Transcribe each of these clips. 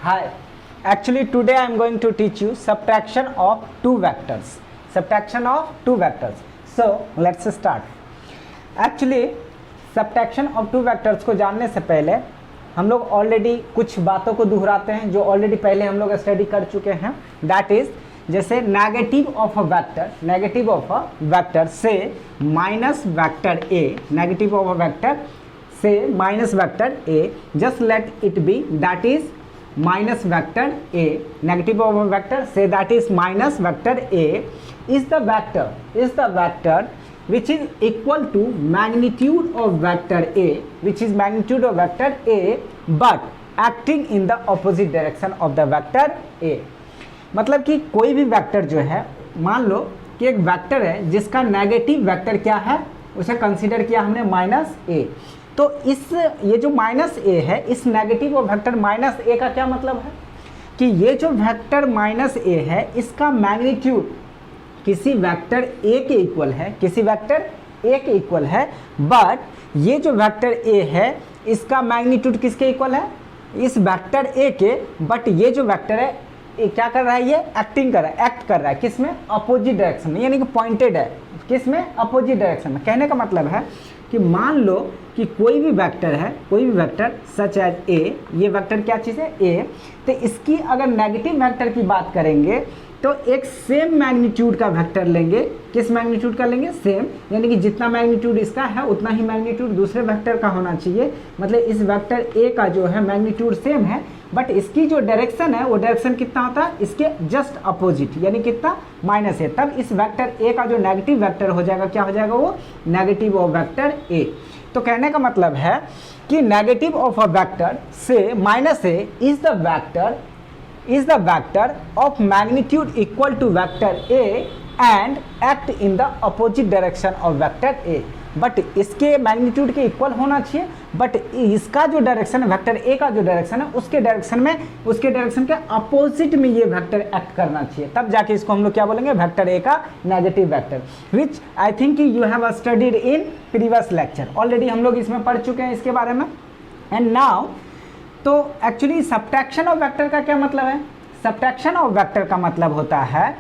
Hi, actually today I am going to teach you subtraction of two vectors. Subtraction of two vectors. So let's start. Actually subtraction of two vectors को जानने से पहले हम लोग already कुछ बातों को दोहराते हैं जो ऑलरेडी पहले हम लोग स्टडी कर चुके हैं. दैट इज जैसे नेगेटिव ऑफ अ वेक्टर से minus vector A, negative of a vector से minus vector A, just let it be that is minus vector a. Negative of a vector, say that is minus vector a is the vector which is equal to magnitude of vector a, which is magnitude of vector a but acting in the opposite direction of the vector a. मतलब कि कोई भी vector जो है, मान लो कि एक vector है जिसका नेगेटिव वेक्टर क्या है, उसे कंसीडर किया हमने माइनस ए. तो इस ये जो माइनस ए है, इस नेगेटिव ऑफ वेक्टर माइनस ए का क्या मतलब है कि ये जो वेक्टर माइनस ए है इसका मैग्नीट्यूड किसी वेक्टर ए के इक्वल है, किसी वेक्टर ए के इक्वल है. बट ये जो वेक्टर ए है इसका मैग्नीट्यूड किसके इक्वल है, इस वेक्टर ए के. बट ये जो वेक्टर है ये क्या कर रहा है, ये एक्टिंग कर रहा है, एक्ट कर रहा है किसमें, अपोजिट डायरेक्शन में, यानी कि पॉइंटेड है किसमें, अपोजिट डायरेक्शन में. कहने का मतलब है कि मान लो कि कोई भी वेक्टर है, कोई भी वेक्टर सच एज ए, ये वेक्टर क्या चीज़ है ए, तो इसकी अगर नेगेटिव वेक्टर की बात करेंगे तो एक सेम मैग्नीट्यूड का वेक्टर लेंगे. किस मैग्नीट्यूड का लेंगे, सेम, यानी कि जितना मैग्नीट्यूड इसका है उतना ही मैग्नीट्यूड दूसरे वेक्टर का होना चाहिए. मतलब इस वेक्टर ए का जो है मैग्नीट्यूड सेम है बट इसकी जो डायरेक्शन है वो डायरेक्शन कितना होता है, इसके जस्ट अपोजिट, यानी कितना, माइनस है. तब इस वेक्टर ए का जो नेगेटिव वेक्टर हो जाएगा क्या हो जाएगा, वो नेगेटिव ऑफ वेक्टर ए. तो कहने का मतलब है कि नेगेटिव ऑफ अ वेक्टर से minus A is the vector of magnitude equal to vector A and act in the opposite direction of vector A. But इसके मैग्नीट्यूड के इक्वल होना चाहिए बट इसका जो डायरेक्शन है, वेक्टर ए का जो डायरेक्शन है उसके डायरेक्शन के अपोजिट में ये वेक्टर एक्ट करना चाहिए. तब जाके इसको हम लोग क्या बोलेंगे, वेक्टर ए का negative vector, which I think you have studied in previous lecture. Already हम लोग इसमें पढ़ चुके हैं इसके बारे में. एंड नाउ तो एक्चुअली सब्ट्रैक्शन ऑफ वेक्टर का क्या मतलब है, सब्ट्रैक्शन ऑफ वेक्टर का मतलब होता है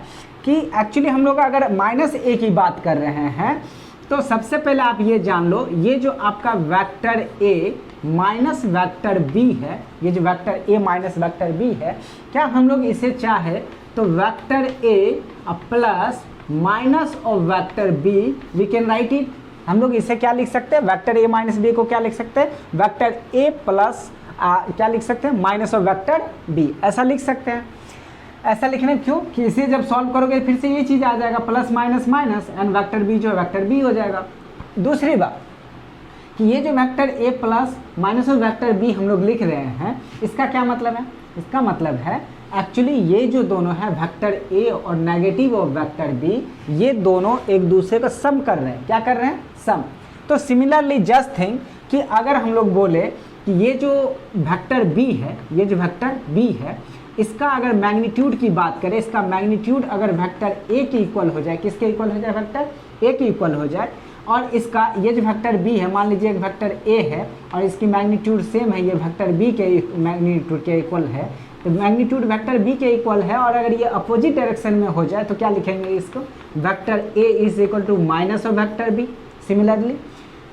कि एक्चुअली हम लोग अगर माइनस ए की बात कर रहे हैं तो सबसे पहले आप ये जान लो, ये जो आपका vector A minus vector B है, ये जो vector A minus vector B है, क्या हम लोग इसे चाहे तो vector A plus minus of vector B we can write it. हम लोग इसे क्या लिख सकते हैं, वेक्टर ए माइनस बी को क्या लिख सकते हैं, वेक्टर ए प्लस क्या लिख सकते हैं, माइनस ऑफ वेक्टर बी, ऐसा लिख सकते हैं. ऐसा लिखने क्यों कि इसे जब सॉल्व करोगे फिर से ये चीज़ आ जाएगा, plus minus minus and vector B जो है वेक्टर बी हो जाएगा. दूसरी बात कि ये जो vector A plus minus of vector B हम लोग लिख रहे हैं, इसका क्या मतलब है, इसका मतलब है एक्चुअली ये जो दोनों है वेक्टर ए और नेगेटिव ऑफ वेक्टर बी, ये दोनों एक दूसरे का सम कर रहे हैं. क्या कर रहे हैं, सम. तो सिमिलरली जस्ट थिंक कि अगर हम लोग बोले कि ये जो वेक्टर बी है, ये जो वेक्टर बी है, इसका अगर मैग्नीट्यूड की बात करें, इसका मैग्नीट्यूड अगर वेक्टर ए के इक्वल हो जाए, किसके इक्वल हो जाए, वेक्टर ए के इक्वल हो जाए, और इसका ये जो वेक्टर बी है, मान लीजिए एक वेक्टर ए है और इसकी मैग्नीट्यूड सेम है, ये वेक्टर बी के मैग्नीट्यूड के इक्वल है, तो मैग्नीट्यूड वेक्टर बी के इक्वल है और अगर ये अपोजिट डायरेक्शन में हो जाए तो क्या लिखेंगे इसको, vector A is equal to minus of vector B. Similarly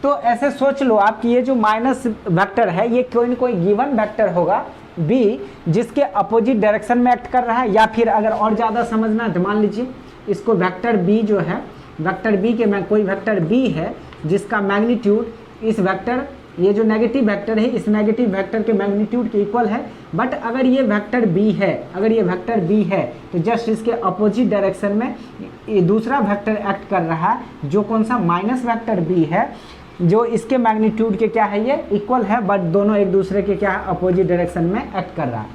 तो ऐसे सोच लो आप कि ये जो माइनस वेक्टर है ये कोई न कोई गिवन वेक्टर होगा बी जिसके अपोजिट डायरेक्शन में एक्ट कर रहा है. या फिर अगर और ज़्यादा समझना है तो मान लीजिए इसको वेक्टर बी जो है, वेक्टर बी के में कोई वेक्टर बी है जिसका मैग्नीट्यूड इस वेक्टर, ये जो नेगेटिव वेक्टर है इस नेगेटिव वेक्टर के मैग्नीट्यूड के इक्वल है. बट अगर ये वेक्टर बी है, अगर ये वेक्टर बी है तो जस्ट इसके अपोजिट डायरेक्शन में ये दूसरा वेक्टर एक्ट कर रहा है जो कौन सा, माइनस वेक्टर बी है, जो इसके मैग्नीट्यूड के क्या है, ये इक्वल है बट दोनों एक दूसरे के क्या है, अपोजिट डायरेक्शन में एक्ट कर रहा है.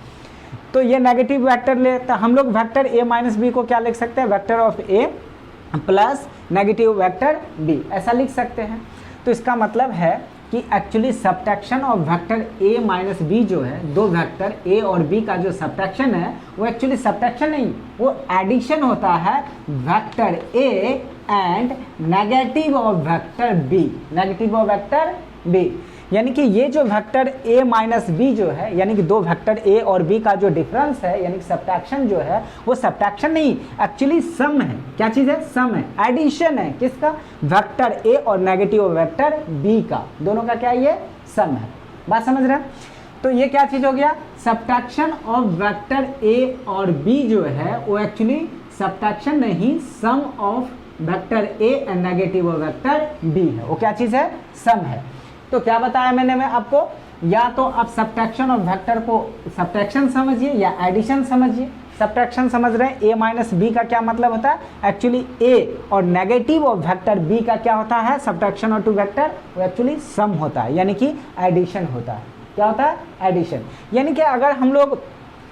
तो ये नेगेटिव वेक्टर लेता, हम लोग वेक्टर ए माइनस बी को क्या लिख सकते हैं, vector of A plus negative vector B, ऐसा लिख सकते हैं. तो इसका मतलब है कि actually subtraction of vector A minus B जो है, दो वेक्टर ए और बी का जो सब्ट्रैक्शन है वो एक्चुअली सब्ट्रैक्शन नहीं, वो एडिशन होता है vector A and negative of vector B, negative of vector B. यानी कि ये जो वेक्टर a माइनस बी जो है, यानी कि दो वेक्टर a और b का जो डिफरेंस है, यानी कि सब्ट्रैक्शन जो है वो सब्ट्रैक्शन नहीं, एक्चुअली सम है। क्या चीज़ है? सम है, एडिशन है। किसका? वेक्टर a और नेगेटिव वेक्टर b का, दोनों का क्या ये सम है। बात समझ रहे हैं? तो ये क्या चीज़ हो गया? सब्ट्रैक्शन ऑफ वेक्टर a और b जो है वो एक्चुअली सब्ट्रैक्शन नहीं, sum of vector a and negative vector b है। वो क्या चीज़ है? सम है। तो क्या बताया मैंने मैं आपको, या तो आप सब्ट्रैक्शन ऑफ वेक्टर को सब्ट्रैक्शन समझिए या एडिशन समझिए। सब्ट्रैक्शन समझ रहे हैं, a माइनस बी का क्या मतलब होता है? एक्चुअली a और नेगेटिव ऑफ वेक्टर b का क्या होता है? सब्ट्रैक्शन ऑफ टू वेक्टर, वो एक्चुअली सम होता है, यानी कि एडिशन होता है। क्या होता है? एडिशन। यानी कि अगर हम लोग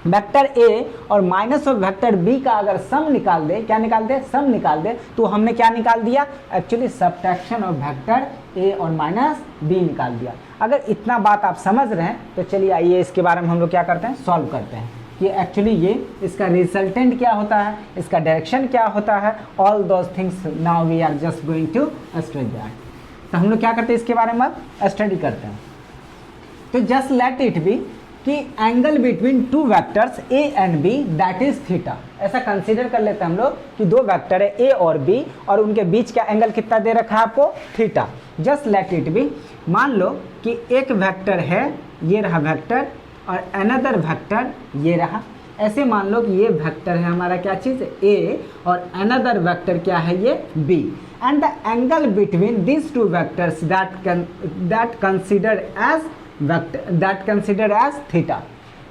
वेक्टर a और माइनस ऑफ वेक्टर b का अगर सम निकाल दे, क्या निकाल दे? सम निकाल दे, तो हमने क्या निकाल दिया? Actually subtraction of vector a और माइनस b निकाल दिया। अगर इतना बात आप समझ रहे हैं तो चलिए आइए इसके बारे में हम लोग क्या करते हैं? सॉल्व करते हैं कि एक्चुअली ये इसका रिजल्टेंट क्या होता है, इसका डायरेक्शन क्या होता है। All those things now we are just going to study that. तो हम लोग क्या करते हैं? इसके बारे में अब स्टडी करते हैं। तो जस्ट लेट इट बी कि angle between two vectors a and b that is theta. ऐसा कंसीडर कर लेते हैं हम लोग कि दो वेक्टर है a और b और उनके बीच का एंगल कितना दे रखा है आपको? Theta. Just let it B, मान लो कि एक वेक्टर है, ये रहा वेक्टर, और अनदर वेक्टर ये रहा। ऐसे मान लो कि ये वेक्टर है हमारा क्या चीज़? a और अनदर वेक्टर क्या है? ये b। And the angle between this two vectors that consider as theta.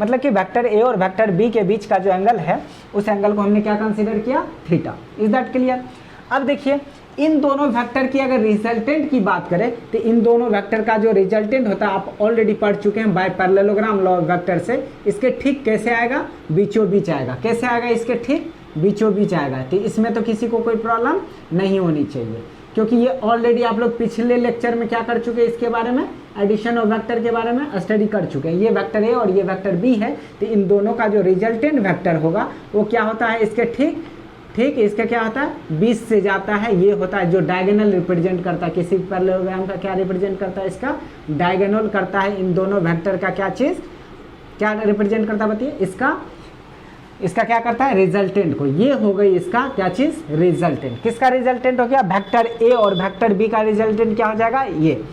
मतलब कि वेक्टर a और वेक्टर b के बीच का जो एंगल है उस एंगल को हमने क्या कंसीडर किया? थीटा। Is that clear? अब देखिए, इन दोनों वेक्टर की अगर रिजल्टेंट की बात करें तो इन दोनों वेक्टर का जो रिजल्टेंट होता है आप ऑलरेडी पढ़ चुके हैं by parallelogram law of vector से। इसके ठीक कैसे आएगा? बीचों बीच आएगा। कैसे आएगा? इसके ठीक बीचों बीच आएगा। तो इसमें तो किसी को कोई प्रॉब्लम नहीं होनी चाहिए, क्योंकि ये ऑलरेडी आप लोग पिछले लेक्चर में क्या कर चुके हैं? इसके बारे में, एडिशन ऑफ वेक्टर के बारे में स्टडी कर चुके हैं। ये वेक्टर a और ये वेक्टर b है, तो इन दोनों का जो रिजल्टेंट वेक्टर होगा वो क्या होता है? इसके ठीक इसका क्या होता है? 20 से जाता है। ये होता है जो डायगोनल रिप्रेजेंट करता है, किसी पैरेललोग्राम का क्या रिप्रेजेंट करता है? इसका डायगोनल करता है। इन दोनों वेक्टर का क्या चीज़ क्या रिप्रेजेंट करता है? बताइए। इसका क्या करता है? रिजल्टेंट को। ये हो गई इसका क्या चीज़? रिजल्टेंट। किसका रिजल्टेंट हो गया? वेक्टर a और वेक्टर b का रिजल्टेंट क्या हो जाएगा? ये।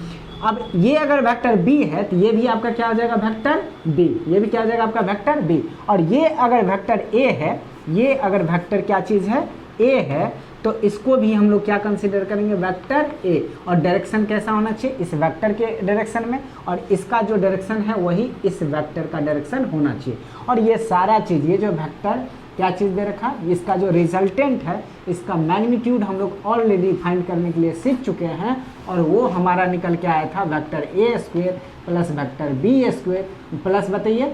अब ये अगर वेक्टर b है तो ये भी आपका क्या हो जाएगा? Vector b। ये भी क्या हो जाएगा? आपका वेक्टर b। और ये अगर वेक्टर a है, ये अगर वेक्टर क्या चीज़ है? a है, तो इसको भी हम लोग क्या कंसीडर करेंगे? Vector a। और डायरेक्शन कैसा होना चाहिए? इस वेक्टर के डायरेक्शन में, और इसका जो डायरेक्शन है वही इस वेक्टर का डायरेक्शन होना चाहिए। और ये सारा चीज़, ये जो वेक्टर क्या चीज़ दे रखा, इसका जो रिजल्टेंट है, इसका मैग्नीट्यूड हम लोग ऑलरेडी फाइंड करने के लिए सीख चुके हैं, और वो हमारा निकल के आया था vector a square plus vector b square plus बताइए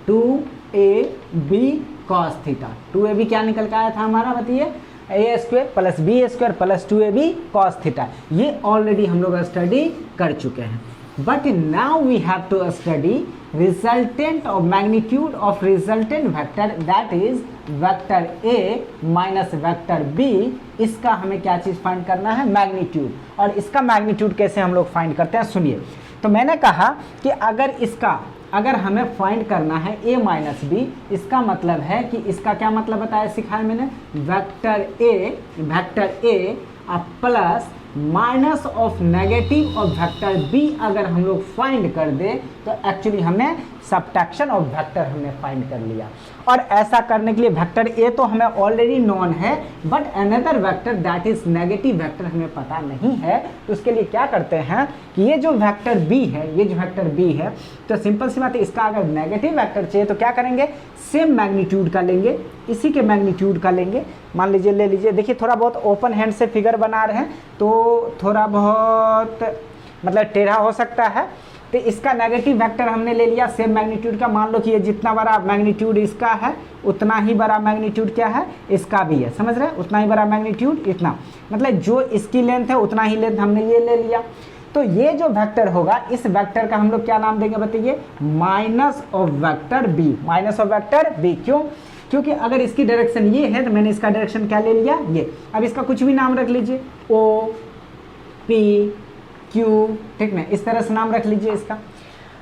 2ab कॉस थीटा। 2ab क्या निकल के आया था हमारा? बताइए। a square plus b square plus 2ab cos theta. ये ऑलरेडी हम लोग स्टडी कर चुके हैं। But now we have to study resultant of magnitude of resultant vector that is vector a minus vector b। इसका हमें क्या चीज़ फाइंड करना है? मैग्नीट्यूड। और इसका मैग्नीट्यूड कैसे हम लोग फाइंड करते हैं? सुनिए। तो मैंने कहा कि अगर हमें फाइंड करना है a माइनस बी, इसका मतलब है कि इसका क्या मतलब बताया, सिखाया मैंने? Vector a plus minus of negative of vector b अगर हम लोग फाइंड कर दे तो एक्चुअली हमने सब्ट्रैक्शन ऑफ वेक्टर हमने फाइंड कर लिया। और ऐसा करने के लिए वेक्टर a तो हमें ऑलरेडी नॉन है, but another vector that is negative vector हमें पता नहीं है। तो उसके लिए क्या करते हैं कि ये जो वेक्टर b है, ये जो वेक्टर b है, तो सिंपल सी बात है, इसका अगर नेगेटिव वेक्टर चाहिए तो क्या करेंगे? सेम मैग्नीट्यूड का लेंगे, इसी के मैग्नीट्यूड का लेंगे। मान लीजिए, ले लीजिए, देखिए थोड़ा बहुत ओपन हैंड से फिगर बना रहे हैं तो थोड़ा बहुत मतलब टेढ़ा हो सकता है। तो इसका नेगेटिव वेक्टर हमने ले लिया सेम मैग्नीट्यूड का। मान लो कि ये जितना बड़ा मैग्नीट्यूड इसका है उतना ही बड़ा मैग्नीट्यूड क्या है? इसका भी है। समझ रहे हैं? उतना ही बड़ा मैग्नीट्यूड, इतना मतलब जो इसकी लेंथ है उतना ही लेंथ हमने ये ले लिया। तो ये जो वेक्टर होगा, इस वेक्टर का हम लोग क्या नाम देंगे? बताइए। Minus of vector B. Minus of vector B. क्यों? क्योंकि अगर इसकी डायरेक्शन ये है तो मैंने इसका डायरेक्शन क्या ले लिया? ये। अब इसका कुछ भी नाम रख लीजिए, ओ पी क्यू, ठीक ना, इस तरह से नाम रख लीजिए इसका।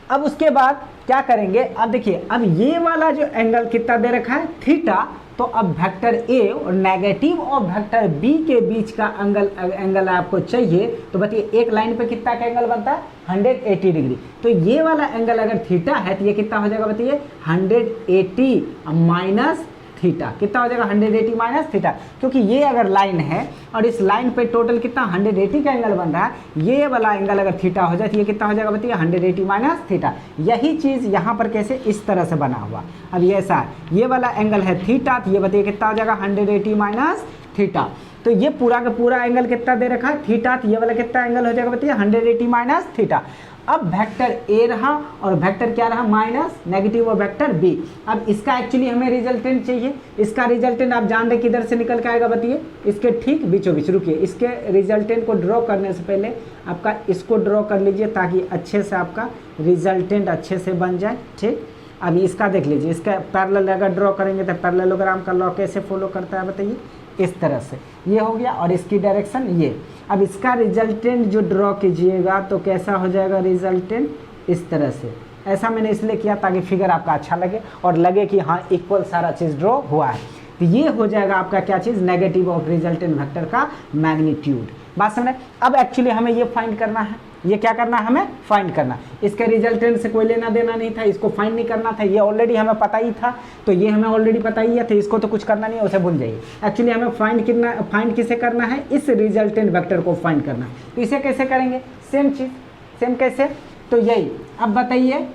अब उसके बाद क्या करेंगे, अब देखिए अब ये वाला जो एंगल कितना दे रखा है थीटा, तो अब वेक्टर ए और नेगेटिव और वेक्टर बी के बीच का एंगल आपको चाहिए, तो बताइए एक लाइन पे कितना का एंगल बनता है 180 डिग्री। तो ये वाला एंगल अगर थीटा है तो ये कितना हो जाएगा बताइए 180 माइनस थीटा, कितना हो जाएगा 180 माइनस थीटा, क्योंकि ये अगर लाइन है और इस लाइन पे टोटल कितना 180 का एंगल बन रहा है, ये वाला एंगल अगर थीटा हो जाए तो ये कितना हो जाएगा बताइए 180 माइनस थीटा। यही चीज़ यहाँ पर कैसे इस तरह से बना हुआ। अब ये ऐसा ये वाला एंगल है थीटा, तो ये बताइए कितना हो जाएगा 180 माइनस थीटा। तो ये पूरा का पूरा एंगल कितना दे रखा है थीटा, तो ये वाला कितना एंगल हो जाएगा बताइए 180 माइनस थीटा। अब वेक्टर ए रहा और वेक्टर क्या रहा माइनस नेगेटिव और वेक्टर बी। अब इसका एक्चुअली हमें रिजल्टेंट चाहिए, इसका रिजल्टेंट आप जान रहे किधर से निकल के आएगा बताइए, इसके ठीक बीचों बीच। रुकिए, इसके रिजल्टेंट को ड्रॉ करने से पहले आपका इसको ड्रॉ कर लीजिए ताकि अच्छे से आपका रिजल्टेंट अच्छे से बन जाए, ठीक। अब इसका देख लीजिए, इसका पैरेलल अगर ड्रॉ करेंगे तो पैरेललोग्राम का लॉ कैसे फॉलो करता है बताइए, इस तरह से ये हो गया और इसकी डायरेक्शन ये। अब इसका रिजल्टेंट जो ड्रॉ कीजिएगा तो कैसा हो जाएगा रिजल्टेंट इस तरह से। ऐसा मैंने इसलिए किया ताकि फिगर आपका अच्छा लगे और लगे कि हाँ इक्वल सारा चीज़ ड्रॉ हुआ है। तो ये हो जाएगा आपका क्या चीज़ नेगेटिव ऑफ रिजल्टेंट वेक्टर का मैग्नीट्यूड। बात समझ। अब एक्चुअली हमें ये फाइंड करना है, ये क्या करना है हमें फाइंड करना। इसके रिजल्टेंट से कोई लेना देना नहीं था, इसको फाइंड नहीं करना था, ये ऑलरेडी हमें पता ही था, तो ये हमें ऑलरेडी पता ही है, तो इसको तो कुछ करना नहीं है, उसे भूल जाइए। एक्चुअली हमें फाइंड किसे करना है, इस रिजल्टेंट वेक्टर को फाइंड करना है। तो इसे कैसे करेंगे, सेम चीज़, सेम कैसे, तो यही। अब बताइए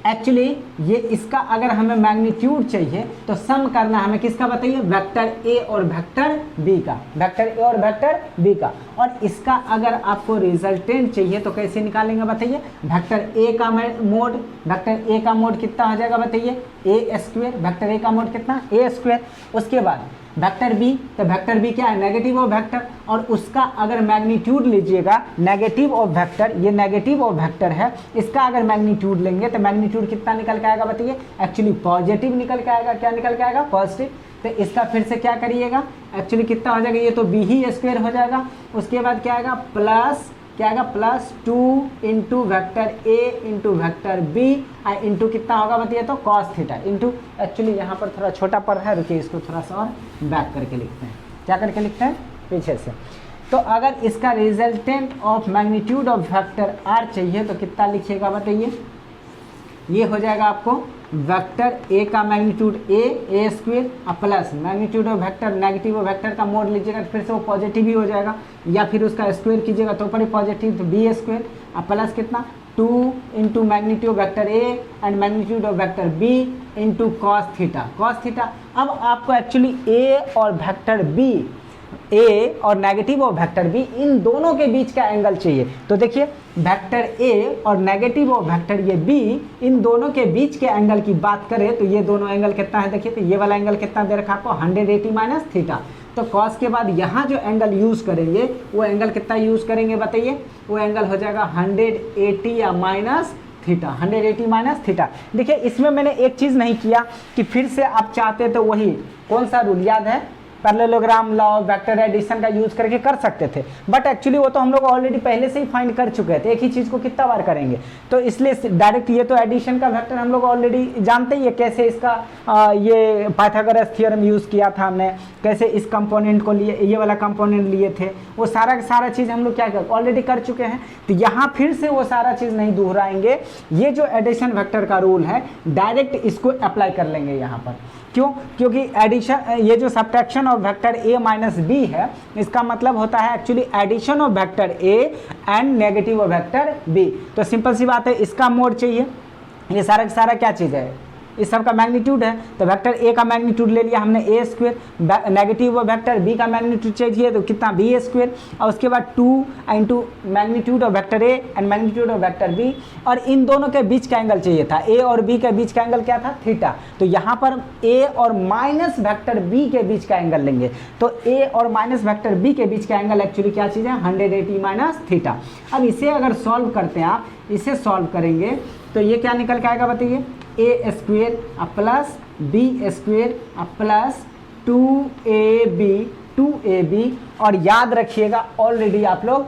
एक्चुअली ये इसका अगर हमें मैग्नीट्यूड चाहिए तो सम करना हमें किसका बताइए, वेक्टर ए और वेक्टर बी का, वेक्टर ए और वेक्टर बी का। और इसका अगर आपको रिजल्टेंट चाहिए तो कैसे निकालेंगे बताइए, वेक्टर ए का मोड, वेक्टर ए का मोड कितना हो जाएगा बताइए ए स्क्वायर, वेक्टर ए का मोड कितना ए स्क्वायर। उसके बाद वेक्टर बी, तो वेक्टर बी क्या है नेगेटिव ऑफ वेक्टर, और उसका अगर मैग्नीट्यूड लीजिएगा नेगेटिव ऑफ वेक्टर, ये नेगेटिव ऑफ वेक्टर है, इसका अगर मैग्नीट्यूड लेंगे तो मैग्नीट्यूड कितना निकल के आएगा बताइए, एक्चुअली पॉजिटिव निकल के आएगा। क्या निकल के आएगा, पॉजिटिव। तो इसका फिर से क्या करिएगा, एक्चुअली कितना हो जाएगा, ये तो बी ही स्क्वायर हो जाएगा। उसके बाद क्या आएगा प्लस, क्या आएगा plus 2 into vector A into vector B into कितना होगा बताइए तो कॉस थीटा इंटू, एक्चुअली यहाँ पर थोड़ा छोटा पड़ रहा है, रुकिए इसको थोड़ा सा और बैक करके लिखते हैं। क्या करके लिखते हैं, पीछे से। तो अगर इसका resultant of magnitude of vector R चाहिए तो कितना लिखिएगा बताइए, ये हो जाएगा आपको वेक्टर ए का magnitude A square plus magnitude of vector negative of vector का मोड लीजिएगा तो फिर से वो पॉजिटिव ही हो जाएगा, या फिर उसका स्क्वायर कीजिएगा तो ऊपर ही पॉजिटिव, तो बी स्क्वायर प्लस कितना 2 into magnitude of vector A and magnitude of vector B into cos theta, cos theta. अब आपको एक्चुअली ए और वेक्टर बी, ए और नेगेटिव ऑफ वेक्टर बी, इन दोनों के बीच का एंगल चाहिए। तो देखिए वेक्टर ए और नेगेटिव ऑफ वेक्टर ये बी, इन दोनों के बीच के एंगल की बात करें तो ये दोनों एंगल कितना है देखिए, तो ये वाला एंगल कितना दे रखा आपको 180 माइनस थीटा। तो कॉस के बाद यहाँ जो एंगल यूज़ करेंगे वो एंगल कितना यूज़ करेंगे बताइए, वो एंगल हो जाएगा 180 या माइनस थीटा, 180 माइनस थीटा। देखिए इसमें मैंने एक चीज़ नहीं किया कि फिर से आप चाहते तो वही कौन सा रूल याद है, पैरेललोग्राम लॉ वेक्टर एडिशन का यूज करके कर सकते थे, बट एक्चुअली वो तो हम लोग ऑलरेडी पहले से ही फाइंड कर चुके थे, एक ही चीज़ को कितना बार करेंगे। तो इसलिए डायरेक्ट ये तो एडिशन का वेक्टर हम लोग ऑलरेडी जानते ही है, कैसे इसका ये पाइथागोरस थ्योरम यूज़ किया था हमने, कैसे इस कंपोनेंट को लिए, ये वाला कंपोनेंट लिए थे, वो सारा चीज़ हम लोग क्या कर ऑलरेडी कर चुके हैं। तो यहाँ फिर से वो सारा चीज़ नहीं दोहराएंगे, ये जो एडिशन वेक्टर का रूल है डायरेक्ट इसको अप्लाई कर लेंगे यहाँ पर। क्यों, क्योंकि एडिशन, ये जो subtraction of vector A minus B है, इसका मतलब होता है actually addition of vector A and negative of vector B. तो सिंपल सी बात है, इसका मोड चाहिए, ये सारा क्या चीज़ है, इस सब का मैग्नीट्यूड है। तो वेक्टर ए का मैग्नीट्यूड ले लिया हमने A square, negative vector B का मैग्नीट्यूड चाहिए तो कितना बी स्क्वायर, और उसके बाद 2 into magnitude of vector A and magnitude of vector B, और इन दोनों के बीच का एंगल चाहिए था, ए और बी के बीच का एंगल क्या था थीटा। तो यहाँ पर ए और माइनस वेक्टर बी के बीच का एंगल लेंगे, तो ए और माइनस वेक्टर बी के बीच का एंगल एक्चुअली क्या चीज़ है 180 माइनस थीटा। अब इसे अगर सॉल्व करते हैं आप, इसे सॉल्व करेंगे तो ये क्या निकल के आएगा बताइए, A square plus B square plus 2ab, और याद रखिएगा ऑलरेडी आप लोग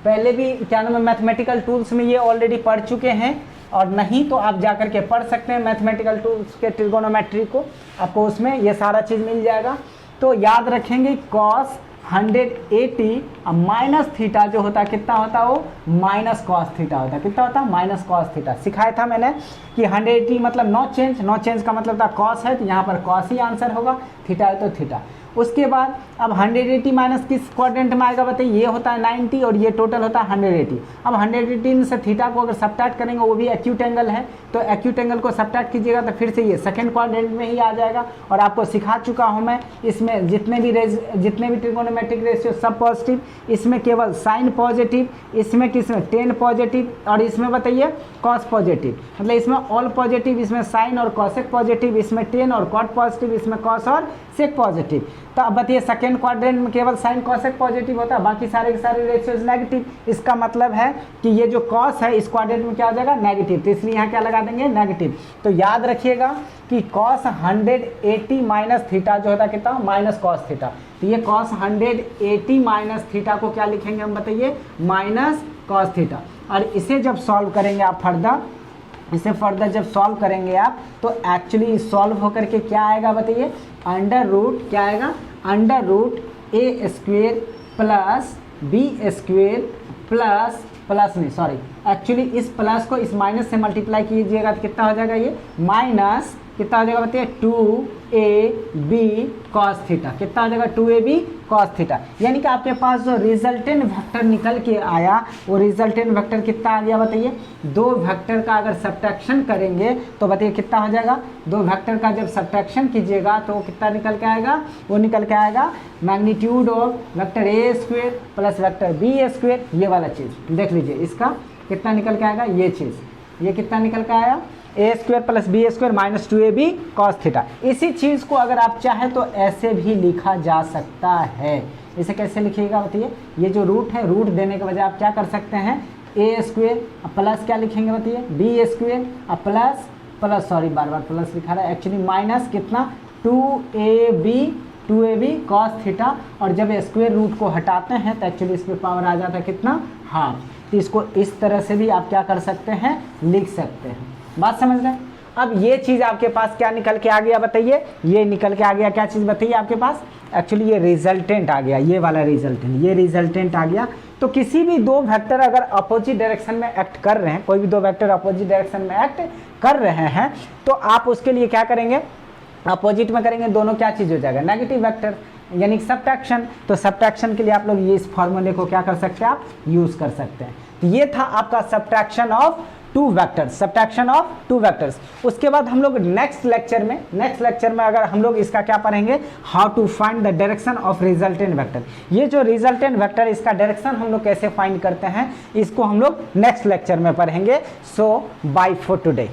पहले भी क्या नाम है मैथमेटिकल टूल्स में ये ऑलरेडी पढ़ चुके हैं, और नहीं तो आप जा करके पढ़ सकते हैं मैथमेटिकल टूल्स के ट्रिगोनोमेट्री को, आपको उसमें ये सारा चीज़ मिल जाएगा। तो याद रखेंगे कॉस 180 माइनस थीटा जो होता है कितना होता है, वो माइनस कॉस थीटा होता है। कितना होता है, माइनस कॉस थीटा। सिखाया था मैंने कि 180 मतलब नो चेंज, नो चेंज का मतलब था कॉस है, तो यहाँ पर कॉस ही आंसर होगा, थीटा है तो थीटा। उसके बाद अब 180 माइनस किस क्वाड्रेंट में आएगा बताइए, ये होता है 90 और ये टोटल होता है 180। अब 180 से थीटा को अगर सब्ट्रैक्ट करेंगे, वो भी एक्यूट एंगल है, तो एक्यूट एंगल को सब्ट्रैक्ट कीजिएगा तो फिर से ये सेकंड क्वाड्रेंट में ही आ जाएगा। और आपको सिखा चुका हूँ मैं, इसमें जितने भी ट्रिगोनोमेट्रिक रेशियो सब पॉजिटिव, इसमें केवल साइन पॉजिटिव, इसमें किसमें टेन पॉजिटिव, और इसमें बताइए कॉस पॉजिटिव, मतलब इसमें ऑल पॉजिटिव, इसमें साइन और कॉसेक पॉजिटिव, इसमें टेन और कॉट पॉजिटिव, इसमें कॉस और सेक पॉजिटिव। तो अब बताइए सेकेंड क्वाड्रेंट में केवल साइन कॉसेक पॉजिटिव होता है, बाकी सारे के सारे रेशियोज नेगेटिव। इसका मतलब है कि ये जो कॉस है इस क्वाड्रेंट में क्या हो जाएगा, नेगेटिव, तो इसलिए यहाँ क्या लगा देंगे, नेगेटिव। तो याद रखिएगा कि कॉस 180 माइनस थीटा जो होता है कितना, माइनस कॉस थीटा। तो ये कॉस 180 माइनस थीटा को क्या लिखेंगे हम बताइए, माइनस कॉस थीटा। और इसे जब सॉल्व करेंगे आप फर्दर जब सॉल्व करेंगे आप, तो एक्चुअली सॉल्व होकर के क्या आएगा बताइए, अंडर रूट क्या आएगा, under root A square plus B square plus नहीं सॉरी, एक्चुअली इस प्लस को इस माइनस से मल्टीप्लाई कीजिएगा तो कितना हो जाएगा, ये माइनस कितना हो जाएगा बताइए, 2ab cos थीटा। कितना हो जाएगा, 2ab cos थीटा। यानी कि आपके पास जो रिजल्टेंट वेक्टर निकल के आया, वो रिजल्टेंट वेक्टर कितना आ गया बताइए, दो वेक्टर का अगर सब्ट्रैक्शन करेंगे तो बताइए कितना हो जाएगा, दो वेक्टर का जब सब्ट्रैक्शन कीजिएगा तो कितना निकल के आएगा, वो निकल के आएगा magnitude of vector A square plus vector B square, ये वाला चीज़ देख लीजिए, इसका कितना निकल के आएगा, ये चीज़, ये कितना निकल के आया, A square plus B square minus 2ab cos theta. इसी चीज़ को अगर आप चाहें तो ऐसे भी लिखा जा सकता है। इसे कैसे लिखिएगा बताइए, ये जो रूट है, रूट देने के बजाय आप क्या कर सकते हैं, ए स्क्वेयर प्लस क्या लिखेंगे बताइए, बी स्क्वेयर प्लस सॉरी बार बार प्लस लिखा रहा है, एक्चुअली माइनस कितना, 2ab cos थीटा। और जब स्क्वेयर रूट को हटाते हैं तो एक्चुअली इस पर पावर आ जाता है कितना, हाफ। तो इसको इस तरह से भी आप क्या कर सकते हैं, लिख सकते हैं। बात समझ रहे हैं। अब ये चीज़ आपके पास क्या निकल के आ गया बताइए, ये निकल के आ गया क्या चीज़ बताइए आपके पास, एक्चुअली ये रिजल्टेंट आ गया, ये वाला रिजल्टेंट, ये रिजल्टेंट आ गया। तो किसी भी दो वेक्टर अगर अपोजिट डायरेक्शन में एक्ट कर रहे हैं, कोई भी दो वेक्टर अपोजिट डायरेक्शन में एक्ट कर रहे हैं, तो आप उसके लिए क्या करेंगे, अपोजिट में करेंगे, दोनों क्या चीज़ हो जाएगा, नेगेटिव वेक्टर, यानी सब्ट्रैक्शन। तो सब्ट्रैक्शन के लिए आप लोग ये इस फॉर्मूले को क्या कर सकते हैं, आप यूज़ कर सकते हैं। तो ये था आपका subtraction of two vectors, subtraction of two vectors. उसके बाद हम लोग नेक्स्ट लेक्चर में अगर हम लोग इसका क्या पढ़ेंगे, how to find the direction of resultant vector. ये जो रिजल्टेंट वेक्टर, इसका डायरेक्शन हम लोग कैसे फाइंड करते हैं, इसको हम लोग नेक्स्ट लेक्चर में पढ़ेंगे। सो बाय फॉर टुडे।